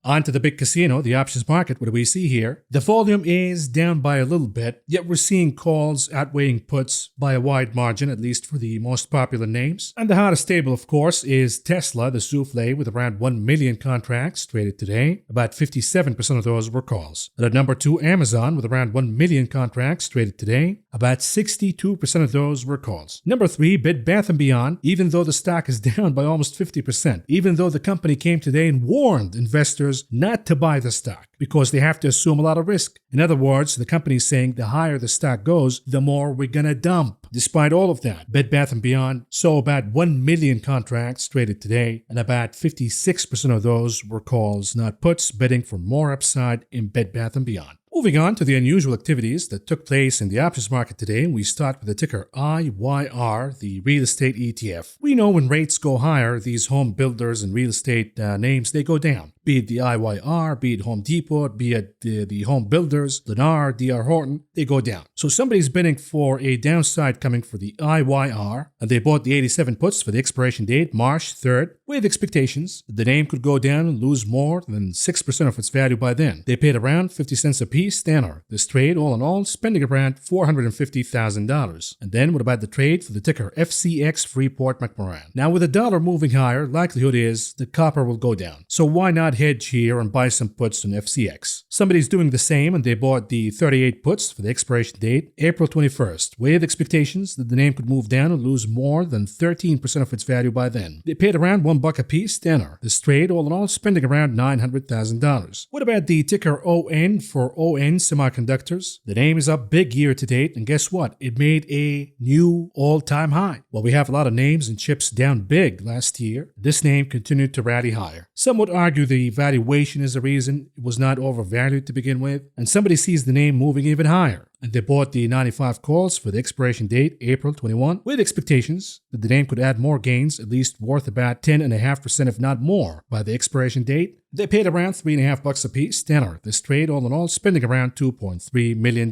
On to the big casino, the options market. What do we see here? The volume is down by a little bit, yet we're seeing calls outweighing puts by a wide margin, at least for the most popular names. And the hottest table, of course, is Tesla, the souffle, with around 1 million contracts traded today. About 57% of those were calls. And at number 2, Amazon, with around 1 million contracts traded today. About 62% of those were calls. Number 3, Bed Bath & Beyond, even though the stock is down by almost 50%, even though the company came today and warned investors not to buy the stock because they have to assume a lot of risk. In other words, the company is saying the higher the stock goes, the more we're gonna dump. Despite all of that, Bed Bath & Beyond saw about 1 million contracts traded today, and about 56% of those were calls, not puts, betting for more upside in Bed Bath & Beyond. Moving on to the unusual activities that took place in the options market today, we start with the ticker IYR, the real estate ETF. We know when rates go higher, these home builders and real estate names, they go down. Be it the IYR, be it Home Depot, be it the home builders, Lennar, D.R. Horton, they go down. So somebody's bidding for a downside coming for the IYR, and they bought the 87 puts for the expiration date, March 3rd, with expectations that the name could go down and lose more than 6% of its value by then. They paid around 50 cents a piece standard. This trade, all in all, spending around $450,000. And then what about the trade for the ticker FCX Freeport McMoran? Now with the dollar moving higher, likelihood is that copper will go down. So why not hedge here and buy some puts on FCX? Somebody's doing the same, and they bought the 38 puts for the expiration date, April 21st, with expectations that the name could move down and lose more than 13% of its value by then. They paid around $1 a piece standard. This trade, all in all, spending around $900,000. What about the ticker ON for ON Semiconductors? The name is up big year to date, and guess what? It made a new all-time high. While we have a lot of names and chips down big last year, this name continued to rally higher. Some would argue the valuation is the reason it was not overvalued to begin with, and somebody sees the name moving even higher. And they bought the 95 calls for the expiration date, April 21, with expectations that the name could add more gains, at least worth about 10.5% if not more, by the expiration date. They paid around $3.50 a piece standard. This trade, all in all, spending around $2.3 million.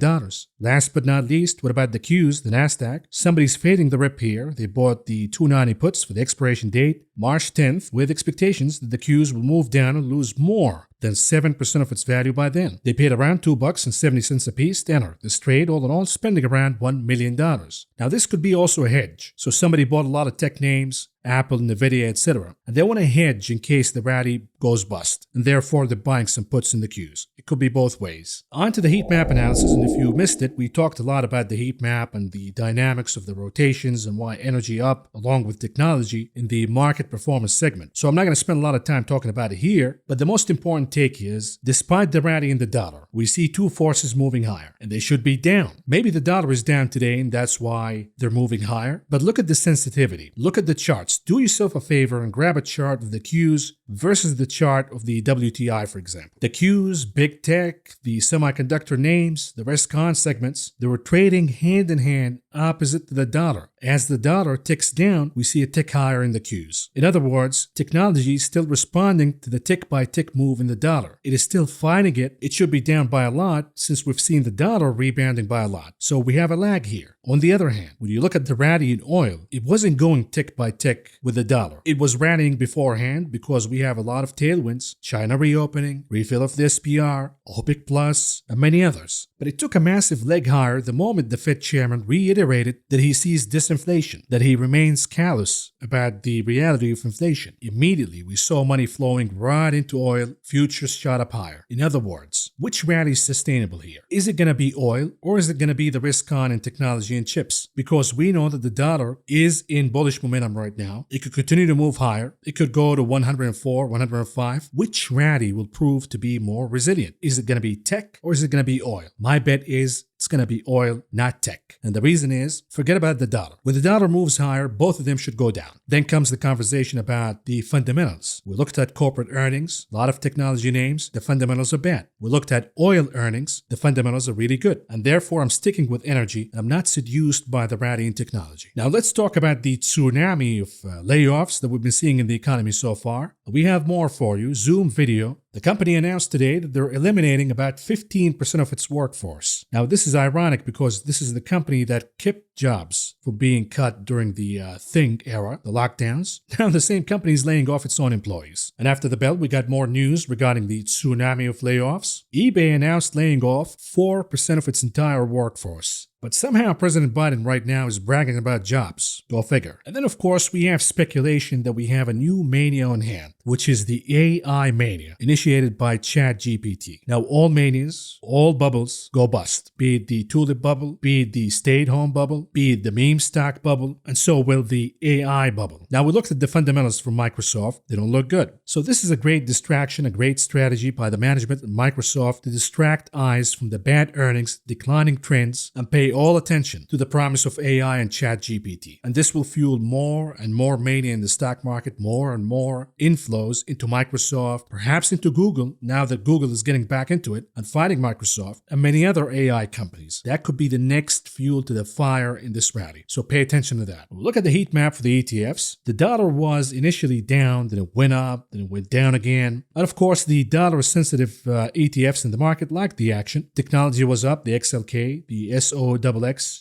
Last but not least, what about the Qs, the Nasdaq? Somebody's fading the rip here. They bought the 290 puts for the expiration date, March 10th, with expectations that the Qs will move down and lose more than 7% of its value by then. They paid around $2.70 a piece standard. This trade, all in all, spending around $1 million. Now, this could be also a hedge. So somebody bought a lot of tech names, Apple, Nvidia, etc. And they want to hedge in case the rally goes bust, and therefore they're buying some puts in the Qs. It could be both ways. On to the heat map analysis, and if you missed it, we talked a lot about the heat map and the dynamics of the rotations and why energy up along with technology in the market performance segment. So I'm not going to spend a lot of time talking about it here, but the most important take is, despite the rally in the dollar, we see two forces moving higher, and they should be down. Maybe the dollar is down today, and that's why they're moving higher, but look at the sensitivity. Look at the charts. Do yourself a favor and grab a chart of the Qs versus the chart of the WTI, for example. The Qs, big tech, the semiconductor names, the risk-on segments, they were trading hand in hand opposite to the dollar. As the dollar ticks down, we see a tick higher in the Qs. In other words, technology is still responding to the tick-by-tick move in the dollar. It is still fighting it. It should be down by a lot since we've seen the dollar rebounding by a lot. So we have a lag here. On the other hand, when you look at the rally in oil, it wasn't going tick by tick with the dollar. It was rallying beforehand because we have a lot of tailwinds, China reopening, refill of the SPR, OPEC Plus, and many others. But it took a massive leg higher the moment the Fed chairman reiterated that he sees disinflation, that he remains callous about the reality of inflation. Immediately, we saw money flowing right into oil, futures shot up higher. In other words, which rally is sustainable here? Is it going to be oil or is it going to be the risk on in technology and chips? Because we know that the dollar is in bullish momentum right now. It could continue to move higher. It could go to 104, 105. Which rally will prove to be more resilient? Is it going to be tech or is it going to be oil? My bet is it's going to be oil, not tech. And the reason is, forget about the dollar. When the dollar moves higher, both of them should go down. Then comes the conversation about the fundamentals. We looked at corporate earnings, a lot of technology names, the fundamentals are bad. We looked at oil earnings, the fundamentals are really good. And therefore, I'm sticking with energy. I'm not seduced by the rally in technology. Now, let's talk about the tsunami of layoffs that we've been seeing in the economy so far. We have more for you. Zoom video. The company announced today that they're eliminating about 15% of its workforce. Now, this is ironic because this is the company that kept jobs from being cut during the Thing era, the lockdowns. Now, the same company is laying off its own employees. And after the bell, we got more news regarding the tsunami of layoffs. eBay announced laying off 4% of its entire workforce. But somehow President Biden right now is bragging about jobs. Go figure. And then, of course, we have speculation that we have a new mania on hand, which is the AI mania, initiated by ChatGPT. Now, all manias, all bubbles go bust. Be it the tulip bubble, be it the stay-at-home bubble, be it the meme stock bubble, and so will the AI bubble. Now, we looked at the fundamentals from Microsoft. They don't look good. So this is a great distraction, a great strategy by the management of Microsoft to distract eyes from the bad earnings, declining trends, and pay all attention to the promise of AI and ChatGPT. And this will fuel more and more mania in the stock market, more and more inflows into Microsoft, perhaps into Google, now that Google is getting back into it and fighting Microsoft, and many other AI companies. That could be the next fuel to the fire in this rally. So pay attention to that. Look at the heat map for the ETFs. The dollar was initially down, then it went up, then it went down again. And of course, the dollar-sensitive ETFs in the market liked the action. Technology was up, the XLK, the SOTU,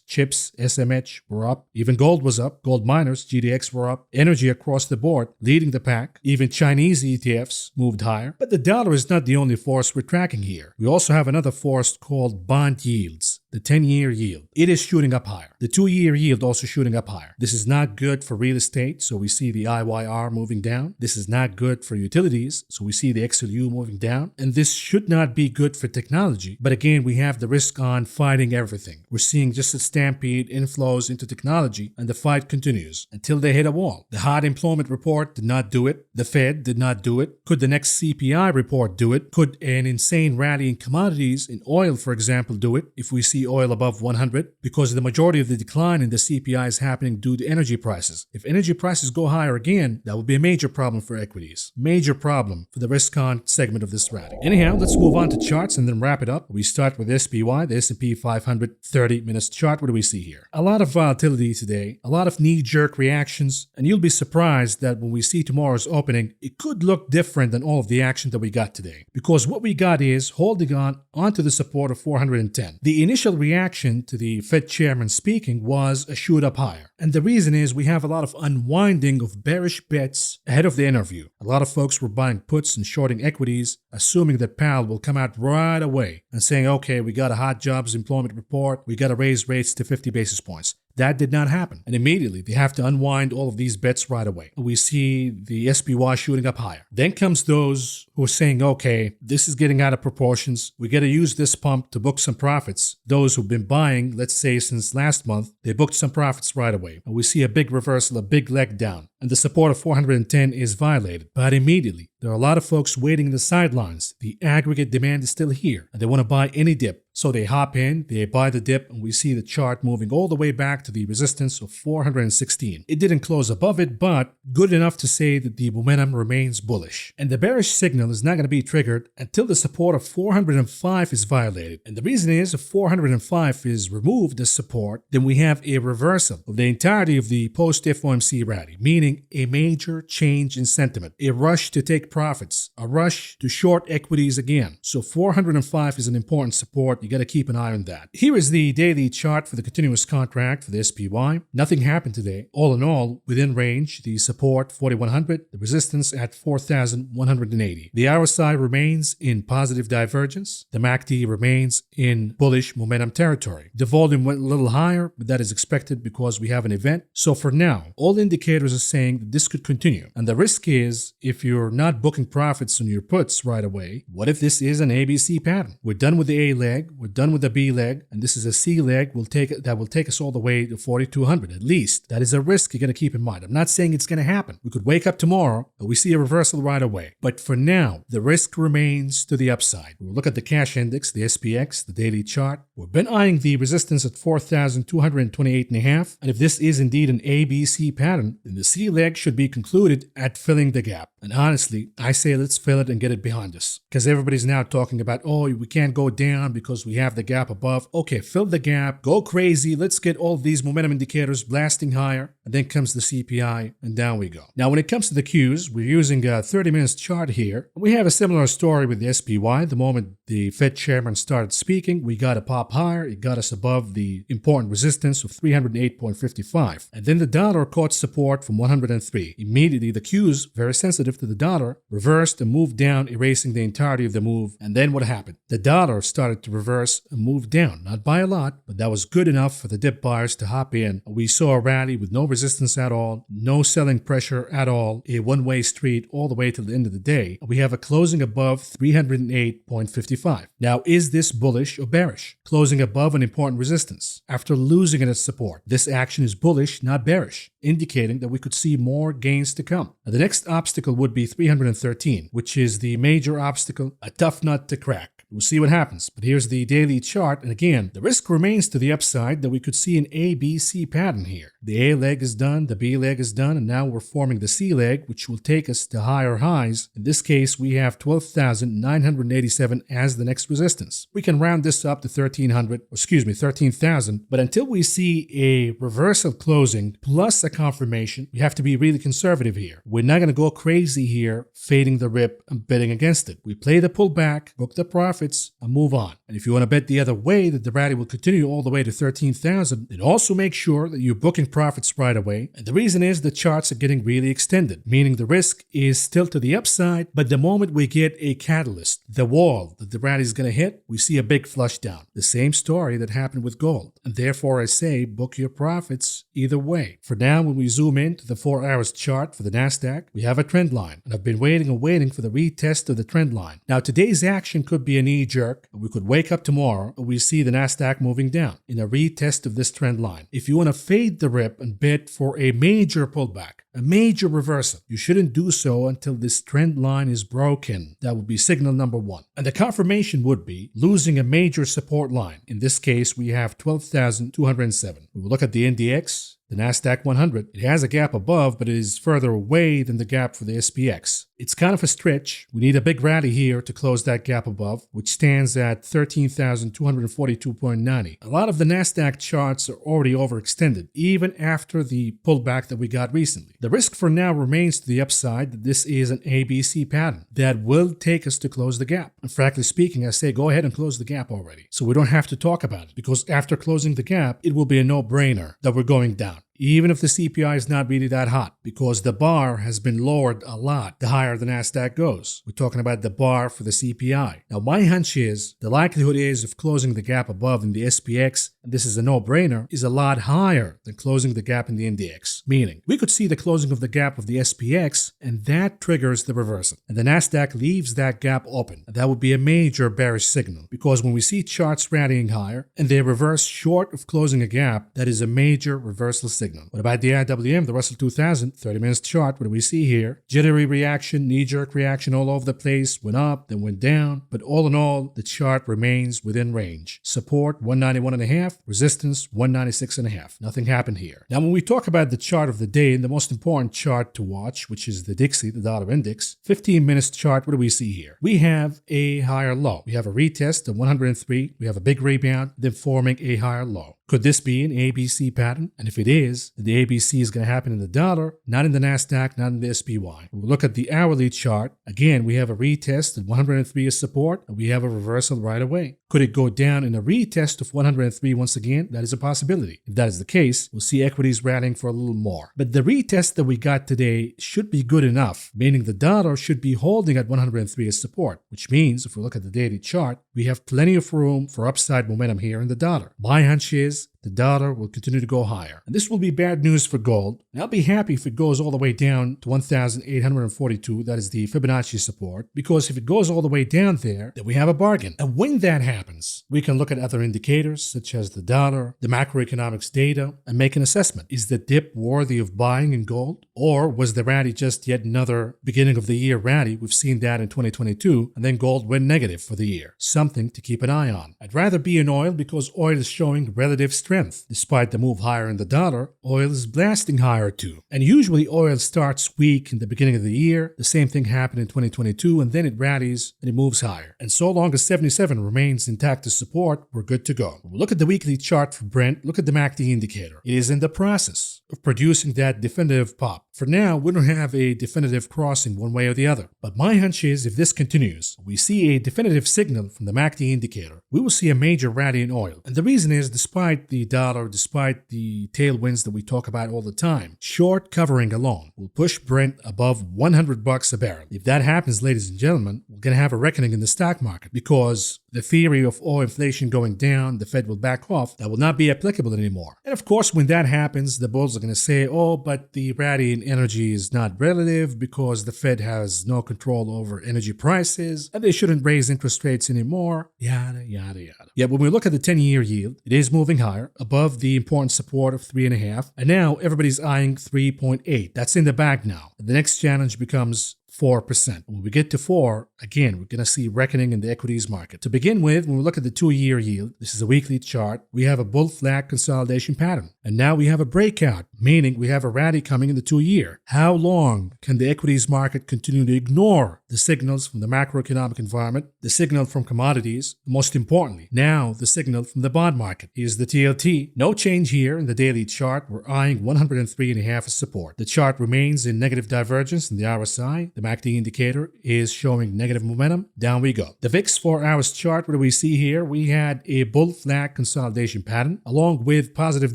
chips, SMH were up. Even gold was up. Gold miners, GDX were up. Energy across the board, leading the pack. Even Chinese ETFs moved higher. But the dollar is not the only force we're tracking here. We also have another force called bond yields. The 10-year yield. It is shooting up higher. The 2-year yield also shooting up higher. This is not good for real estate, so we see the IYR moving down. This is not good for utilities, so we see the XLU moving down. And this should not be good for technology. But again, we have the risk on fighting everything. We're seeing just a stampede inflows into technology, and the fight continues until they hit a wall. The hot employment report did not do it. The Fed did not do it. Could the next CPI report do it? Could an insane rally in commodities, in oil, for example, do it if we see oil above 100? Because the majority of the decline in the CPI is happening due to energy prices. If energy prices go higher again, that will be a major problem for equities. Major problem for the risk-on segment of this rally. Anyhow, let's move on to charts and then wrap it up. We start with SPY, the S&P 500 30 minutes chart. What do we see here? A lot of volatility today, a lot of knee-jerk reactions, and you'll be surprised that when we see tomorrow's opening, it could look different than all of the action that we got today. Because what we got is holding on onto the support of 410. The initial reaction to the Fed chairman speaking was a shoot up higher. And the reason is we have a lot of unwinding of bearish bets ahead of the interview. A lot of folks were buying puts and shorting equities, assuming that Powell will come out right away and saying, okay, we got a hot jobs employment report, we got to raise rates to 50 basis points. That did not happen. And immediately they have to unwind all of these bets right away. We see the SPY shooting up higher. Then comes those who are saying, okay, this is getting out of proportions. We got to use this pump to book some profits. Those who've been buying, let's say since last month, they booked some profits right away. And we see a big reversal, a big leg down. And the support of 410 is violated. But immediately, there are a lot of folks waiting in the sidelines. The aggregate demand is still here. And they want to buy any dip. So they hop in, they buy the dip, and we see the chart moving all the way back to the resistance of 416. It didn't close above it, but good enough to say that the momentum remains bullish. And the bearish signal is not going to be triggered until the support of 405 is violated. And the reason is if 405 is removed as support, then we have a reversal of the entirety of the post-FOMC rally, meaning a major change in sentiment, a rush to take profits, a rush to short equities again. So 405 is an important support. You got to keep an eye on that. Here is the daily chart for the continuous contract for the SPY. Nothing happened today. All in all, within range, the support 4100, the resistance at 4180. The RSI remains in positive divergence. The MACD remains in bullish momentum territory. The volume went a little higher, but that is expected because we have an event. So for now, all indicators are saying that this could continue. And the risk is, if you're not booking profits on your puts right away, what if this is an ABC pattern? We're done with the A leg, we're done with the B leg, and this is a C leg that will take us all the way to 4200 at least. That is a risk you got to keep in mind. I'm not saying it's going to happen. We could wake up tomorrow and we see a reversal right away. But for now, the risk remains to the upside. We'll look at the cash index, the SPX, the daily chart. We've been eyeing the resistance at 4,228.5. And if this is indeed an ABC pattern, then the C leg should be concluded at filling the gap. And honestly, I say let's fill it and get it behind us. Because everybody's now talking about, oh, we can't go down because we have the gap above. Okay, fill the gap, go crazy. Let's get all of these momentum indicators blasting higher. And then comes the CPI, and down we go. Now, when it comes to the Qs, we're using a 30 minutes chart here. We have a similar story with the SPY. The moment the Fed chairman started speaking, we got a pop higher. It got us above the important resistance of 308.55. And then the dollar caught support from 103. Immediately, the Qs, very sensitive to the dollar, reversed and moved down, erasing the entirety of the move. And then what happened? The dollar started to reverse and move down. Not by a lot, but that was good enough for the dip buyers to hop in. We saw a rally with no resistance at all, no selling pressure at all, a one-way street all the way to the end of the day. We have a closing above 308.55. Now, is this bullish or bearish? Closing above an important resistance after losing it as support. This action is bullish, not bearish, indicating that we could see more gains to come. Now, the next obstacle would be 313, which is the major obstacle, a tough nut to crack. We'll see what happens. But here's the daily chart. And again, the risk remains to the upside that we could see an ABC pattern here. The A leg is done, the B leg is done, and now we're forming the C leg, which will take us to higher highs. In this case, we have 12,987 as the next resistance. We can round this up to 13,000. But until we see a reversal closing plus a confirmation, we have to be really conservative here. We're not going to go crazy here, fading the rip and betting against it. We play the pullback, book the profits, and move on. And if you want to bet the other way, that the rally will continue all the way to 13,000, then also make sure that you're booking profits right away. And the reason is the charts are getting really extended, meaning the risk is still to the upside, but the moment we get a catalyst, the wall that the rally is going to hit, we see a big flush down. The same story that happened with gold. And therefore I say book your profits either way. For now, when we zoom in to the 4 hours chart for the NASDAQ, we have a trend line. And I've been waiting and waiting for the retest of the trend line. Now, today's action could be a knee-jerk. We could wake up tomorrow and we see the NASDAQ moving down in a retest of this trend line. If you want to fade the rip and bet for a major pullback, a major reversal, you shouldn't do so until this trend line is broken. That would be signal number one. And the confirmation would be losing a major support line. In this case, we have 12,207. We will look at the NDX. The NASDAQ 100, it has a gap above, but it is further away than the gap for the SPX. It's kind of a stretch. We need a big rally here to close that gap above, which stands at 13,242.90. A lot of the NASDAQ charts are already overextended, even after the pullback that we got recently. The risk for now remains to the upside that this is an ABC pattern that will take us to close the gap. And frankly speaking, I say go ahead and close the gap already, so we don't have to talk about it, because after closing the gap, it will be a no-brainer that we're going down. Even if the CPI is not really that hot, because the bar has been lowered a lot the higher the NASDAQ goes. We're talking about the bar for the CPI. Now, my hunch is the likelihood is of closing the gap above in the SPX, and this is a no-brainer, is a lot higher than closing the gap in the NDX. Meaning, we could see the closing of the gap of the SPX, and that triggers the reversal. And the NASDAQ leaves that gap open. And that would be a major bearish signal, because when we see charts rallying higher, and they reverse short of closing a gap, that is a major reversal signal. signal. What about the IWM, the Russell 2000, 30 minutes chart? What do we see here? Jittery reaction, knee-jerk reaction all over the place, went up, then went down. But all in all, the chart remains within range. Support 191.5, resistance 196.5. Nothing happened here. Now, when we talk about the chart of the day and the most important chart to watch, which is the Dixie, the dollar index, 15 minutes chart, what do we see here? We have a higher low. We have a retest of 103. We have a big rebound, then forming a higher low. Could this be an ABC pattern? And if it is, then the ABC is going to happen in the dollar, not in the NASDAQ, not in the SPY. When we look at the hourly chart, again, we have a retest at 103 as support, and we have a reversal right away. Could it go down in a retest of 103 once again? That is a possibility. If that is the case, we'll see equities rallying for a little more. But the retest that we got today should be good enough, meaning the dollar should be holding at 103 as support, which means if we look at the daily chart, we have plenty of room for upside momentum here in the dollar. My hunch is the dollar will continue to go higher. And this will be bad news for gold. And I'll be happy if it goes all the way down to 1,842. That is the Fibonacci support. Because if it goes all the way down there, then we have a bargain. And when that happens, we can look at other indicators such as the dollar, the macroeconomics data, and make an assessment. Is the dip worthy of buying in gold? Or was the rally just yet another beginning of the year rally? We've seen that in 2022. And then gold went negative for the year. Something to keep an eye on. I'd rather be in oil because oil is showing relative strength. Despite the move higher in the dollar, oil is blasting higher too. And usually oil starts weak in the beginning of the year. The same thing happened in 2022, and then it rallies and it moves higher. And so long as 77 remains intact as support, we're good to go. When we look at the weekly chart for Brent, look at the MACD indicator. It is in the process of producing that definitive pop. For now, we don't have a definitive crossing one way or the other. But my hunch is if this continues, we see a definitive signal from the MACD indicator, we will see a major rally in oil. And the reason is, despite the dollar, despite the tailwinds that we talk about all the time, short covering alone will push Brent above $100 a barrel. If that happens, ladies and gentlemen, we're going to have a reckoning in the stock market because the theory of oil inflation going down, the Fed will back off, that will not be applicable anymore. And of course, when that happens, the bulls are going to say, oh, but the rally in energy is not relative because the Fed has no control over energy prices and they shouldn't raise interest rates anymore, yada, yada, yada. Yet when we look at the 10-year yield, it is moving higher, above the important support of 3.5, and now everybody's eyeing 3.8. That's in the bag now. The next challenge becomes 4%. When we get to 4, again, we're going to see reckoning in the equities market. To begin with, when we look at the 2-year yield, this is a weekly chart, we have a bull flag consolidation pattern. And now we have a breakout, meaning we have a rally coming in the 2-year. How long can the equities market continue to ignore the signals from the macroeconomic environment, the signal from commodities, and most importantly, now the signal from the bond market? Here's the TLT. No change here in the daily chart. We're eyeing 103.5 as support. The chart remains in negative divergence in the RSI. The MACD indicator is showing negative momentum. Down we go. The VIX 4 hours chart, what do we see here? We had a bull flag consolidation pattern along with positive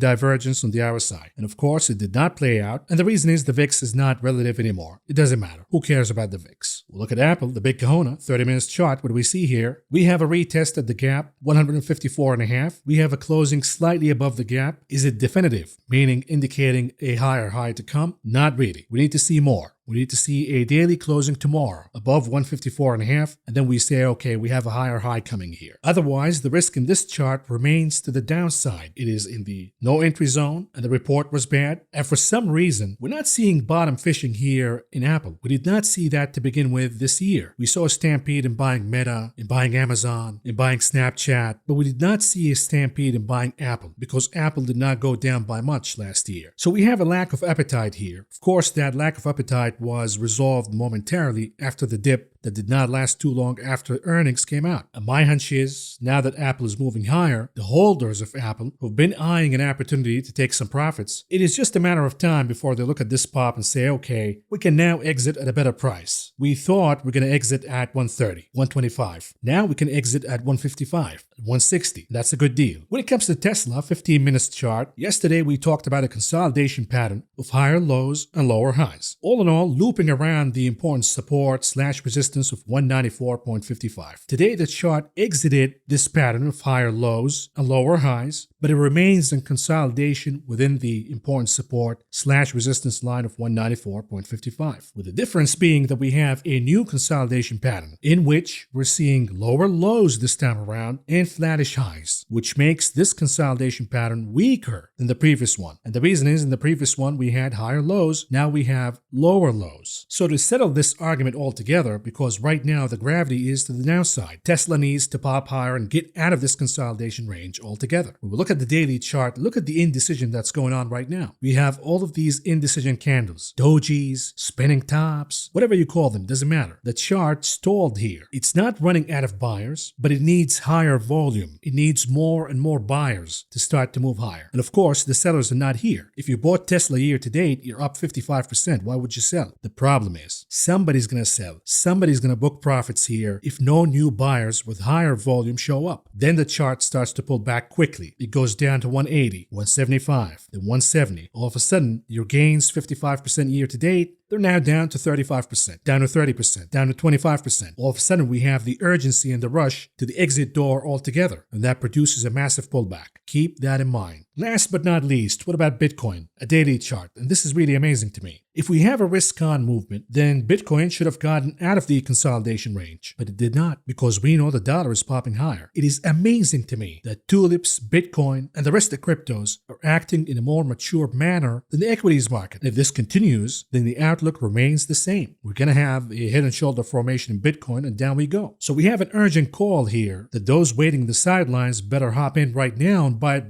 divergence on the RSI. And of course, it did not play out. And the reason is the VIX is not relative anymore. It doesn't matter. Who cares about the VIX? We'll look at Apple, the big kahuna, 30 minutes chart. What do we see here? We have a retest at the gap, 154.5. We have a closing slightly above the gap. Is it definitive? Meaning indicating a higher high to come? Not really. We need to see more. We need to see a daily closing tomorrow above 154.5, and then we say, okay, we have a higher high coming here. Otherwise, the risk in this chart remains to the downside. It is in the no entry zone, and the report was bad. And for some reason, we're not seeing bottom fishing here in Apple. We did not see that to begin with this year. We saw a stampede in buying Meta, in buying Amazon, in buying Snapchat, but we did not see a stampede in buying Apple because Apple did not go down by much last year. So we have a lack of appetite here. Of course, that lack of appetite was resolved momentarily after the dip that did not last too long after earnings came out. And my hunch is, now that Apple is moving higher, the holders of Apple who've been eyeing an opportunity to take some profits, it is just a matter of time before they look at this pop and say, okay, we can now exit at a better price. We thought we're going to exit at 130, 125. Now we can exit at 155, 160. That's a good deal. When it comes to Tesla, 15 minutes chart, yesterday we talked about a consolidation pattern of higher lows and lower highs. All in all, looping around the important support/resistance of 194.55. Today, the chart exited this pattern of higher lows and lower highs, but it remains in consolidation within the important support/resistance line of 194.55, with the difference being that we have a new consolidation pattern in which we're seeing lower lows this time around and flattish highs, which makes this consolidation pattern weaker than the previous one. And the reason is, in the previous one we had higher lows, now we have lower lows. So to settle this argument altogether, because right now the gravity is to the downside, Tesla needs to pop higher and get out of this consolidation range altogether. When we look at the daily chart, look at the indecision that's going on right now. We have all of these indecision candles, dojis, spinning tops, whatever you call them, doesn't matter. The chart stalled here. It's not running out of buyers, but it needs higher volume. It needs more and more buyers to start to move higher. And of course, the sellers are not here. If you bought Tesla year to date, you're up 55%. Why would you sell? The problem is, somebody's going to sell. Somebody's going to book profits here if no new buyers with higher volume show up. Then the chart starts to pull back quickly. It goes down to 180, 175, then 170. All of a sudden, your gains 55% year to date, they're now down to 35%, down to 30%, down to 25%. All of a sudden, we have the urgency and the rush to the exit door altogether, and that produces a massive pullback. Keep that in mind. Last but not least, what about Bitcoin? A daily chart, and this is really amazing to me. If we have a risk-on movement, then Bitcoin should have gotten out of the consolidation range, but it did not, because we know the dollar is popping higher. It is amazing to me that tulips, Bitcoin, and the rest of the cryptos are acting in a more mature manner than the equities market. If this continues, then the outlook remains the same. We're going to have a head and shoulder formation in Bitcoin, and down we go. So we have an urgent call here that those waiting in the sidelines better hop in right now and buy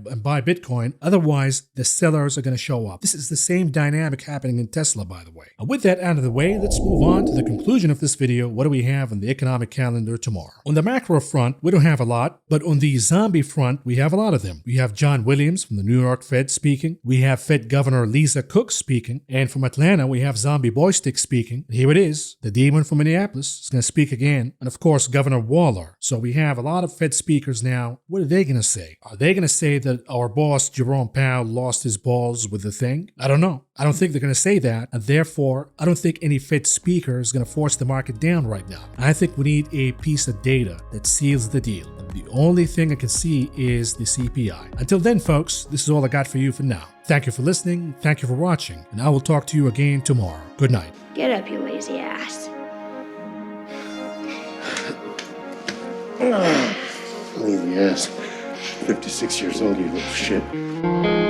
Bitcoin. Otherwise, the sellers are going to show up. This is the same dynamic happening in Tesla, by the way. And with that out of the way, let's move on to the conclusion of this video. What do we have on the economic calendar tomorrow? On the macro front, we don't have a lot, but on the zombie front, we have a lot of them. We have John Williams from the New York Fed speaking. We have Fed Governor Lisa Cook speaking. And from Atlanta, we have Zombie Boystick speaking. And here it is. The demon from Minneapolis is going to speak again. And of course, Governor Waller. So we have a lot of Fed speakers now. What are they going to say? Are they going to say that our boss, Jerome Powell, lost his balls with the thing? I don't know. I don't think they're going to say that, and therefore, I don't think any Fed speaker is going to force the market down right now. I think we need a piece of data that seals the deal. And the only thing I can see is the CPI. Until then, folks, this is all I got for you for now. Thank you for listening, thank you for watching, and I will talk to you again tomorrow. Good night. Get up, you lazy ass. Lazy ass. 56 years old, you little shit.